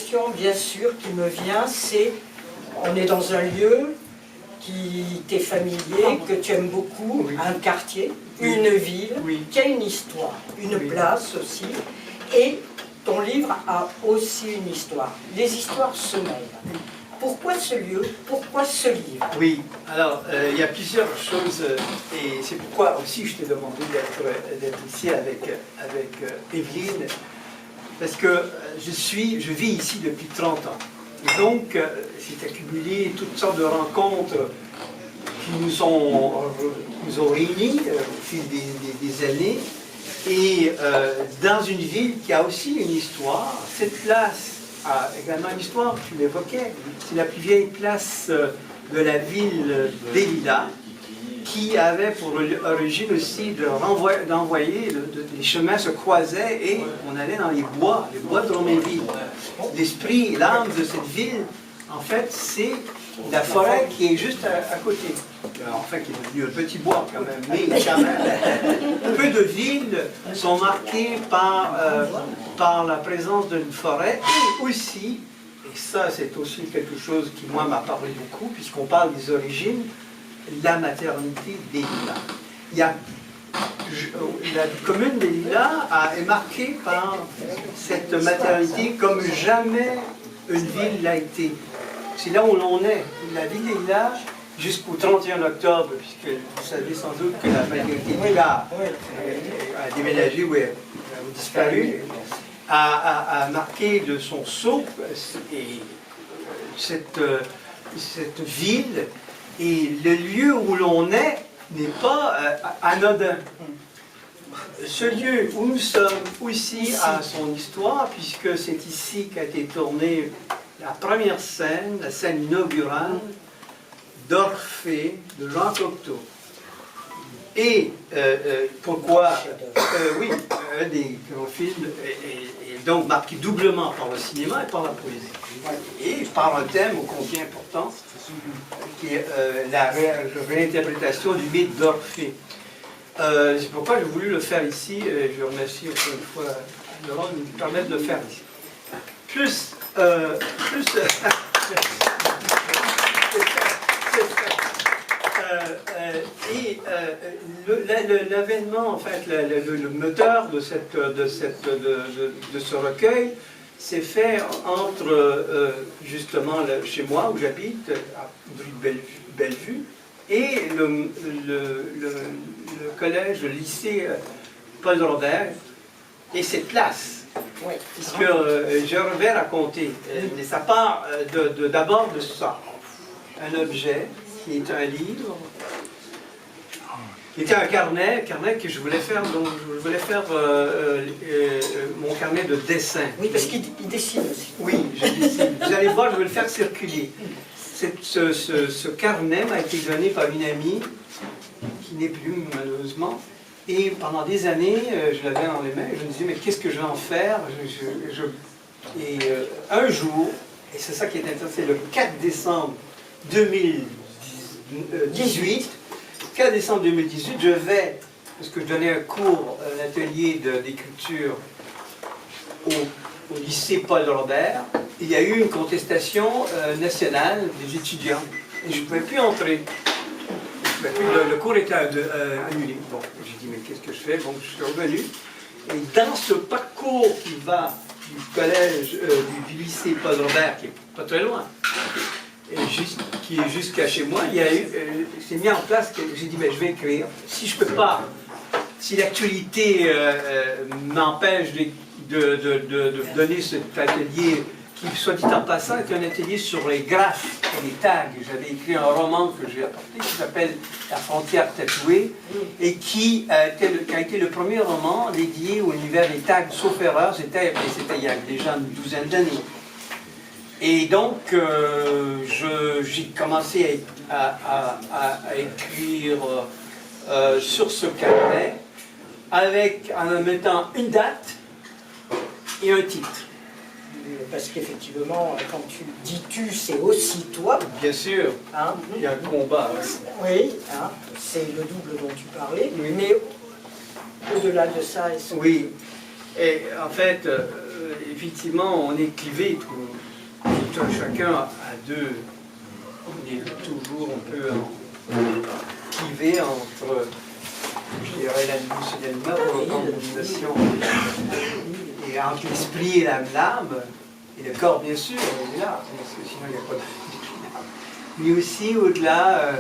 question, bien sûr, qui me vient, c'est, on est dans un lieu qui t'est familier, que tu aimes beaucoup, Oui. un quartier, Oui. une ville, Oui. qui a une histoire, une Oui. place aussi, et ton livre a aussi une histoire. Les histoires se mêlent. Pourquoi ce lieu? Pourquoi ce livre? Oui, alors il y a plusieurs choses et c'est pourquoi aussi je t'ai demandé d'être ici avec Evelyne, parce que je vis ici depuis 30 ans. Et donc, c'est accumulé toutes sortes de rencontres qui nous ont réunis au fil des années. Et dans une ville qui a aussi une histoire, cette place a également une histoire, tu l'évoquais, c'est la plus vieille place de la ville des Lilas, qui avait pour origine aussi d'envoyer, les chemins se croisaient et on allait dans les bois de Romainville. L'esprit, l'âme de cette ville, en fait, c'est la forêt qui est juste à côté. Enfin, qui est devenu un petit bois quand même, mais quand même, peu de villes sont marquées par la présence d'une forêt et aussi, et ça c'est aussi quelque chose qui moi m'a parlé beaucoup, puisqu'on parle des origines, la maternité des Lilas. La commune des Lilas est marquée par cette maternité comme jamais une ville l'a été. C'est là où l'on est. La ville des Lilas, jusqu'au 31 octobre, puisque vous savez sans doute que la maternité des Lilas a déménagé ou a disparu, a marqué de son sceau et cette ville. Et le lieu où l'on est n'est pas anodin. Ce lieu où nous sommes aussi a son histoire, puisque c'est ici qu'a été tournée la première scène, la scène inaugurale d'Orphée de Jean Cocteau. Et pourquoi oui, un des grands films est donc marqué doublement par le cinéma et par la poésie. Et par un thème ô combien important, qui est la réinterprétation du mythe d'Orphée. C'est pourquoi j'ai voulu le faire ici, et je remercie encore une fois Laurent de nous permettre de le faire ici. L'avènement, en fait, le moteur de ce recueil s'est fait entre, justement, chez moi, où j'habite, à rue de Bellevue, et le collège, le lycée Paul Robert, et cette place. Oui. Puisque je vais raconter, mais ça part d'abord de ça. Un objet qui est un livre, qui était un carnet que je voulais faire, donc je voulais faire mon carnet de dessin. Oui, parce qu'il dessine aussi. Oui, je dessine. Vous allez voir, je vais le faire circuler. Ce carnet m'a été donné par une amie, qui n'est plus malheureusement, et pendant des années, je l'avais dans les mains, et je me disais, mais qu'est-ce que je vais en faire? Un jour, et c'est ça qui est intéressant, c'est le 4 décembre 2018, 4 décembre 2018, je vais, parce que je donnais un cours, un atelier d'écriture au lycée Paul Robert, il y a eu une contestation nationale des étudiants, et je ne pouvais plus entrer. Le cours était annulé. Bon, j'ai dit, mais qu'est-ce que je fais? Bon, je suis revenu. Et dans ce parcours qui va du collège, du lycée Paul Robert, qui n'est pas très loin, et qui est jusqu'à chez moi, il y a eu, c'est mis en place que j'ai dit, mais je vais écrire. Si je peux pas, si l'actualité m'empêche de donner cet atelier, qui, soit dit en passant, est un atelier sur les graphes et les tags. J'avais écrit un roman que j'ai apporté qui s'appelle La frontière tatouée et qui a été le premier roman dédié au univers des tags, sauf erreur, c'était il y a déjà une douzaine d'années. Et donc, j'ai commencé à écrire sur ce carnet en mettant une date et un titre. Parce qu'effectivement, quand tu dis tu, c'est aussi toi. Bien sûr, Hein, il y a un combat. oui, hein, c'est le double dont tu parlais, oui. Mais au-delà de ça... Oui, et en fait, effectivement, on est clivé tout un chacun a deux. On est toujours un peu clivé entre, je dirais, la combination et entre l'esprit et l'âme, et le corps bien sûr, il est là, parce que sinon il n'y a pas de... Mais aussi au-delà,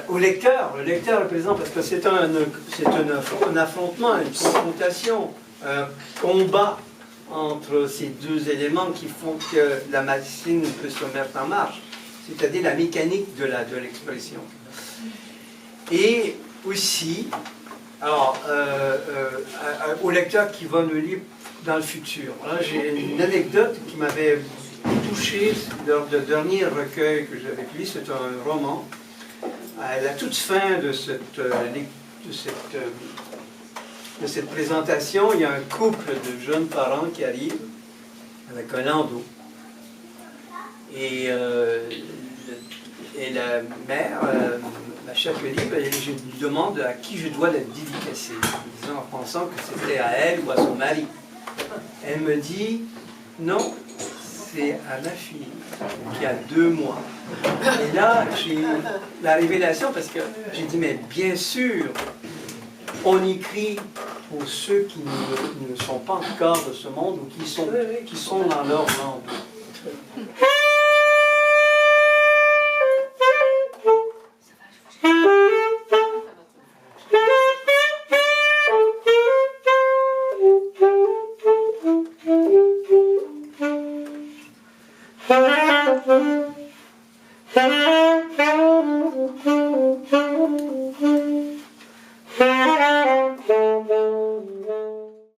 au lecteur. Le lecteur est présent parce que c'est un affrontement, une confrontation, un combat entre ces deux éléments qui font que la machine peut se mettre en marche, c'est-à-dire la mécanique de l'expression. Et aussi, alors, au lecteur qui va nous lire dans le futur. Là, j'ai une anecdote qui m'avait touché lors du dernier recueil que j'avais lu. C'est un roman. À la toute fin de cette présentation, il y a un couple de jeunes parents qui arrivent avec un landau. Et la mère, la chef livre, je lui demande à qui je dois la dédicacer, en pensant que c'était à elle ou à son mari. Elle me dit, non, c'est à ma fille, qui a 2 mois. Et là, j'ai la révélation, parce que j'ai dit, mais bien sûr, on écrit pour ceux qui ne sont pas encore de ce monde ou qui sont dans leur monde.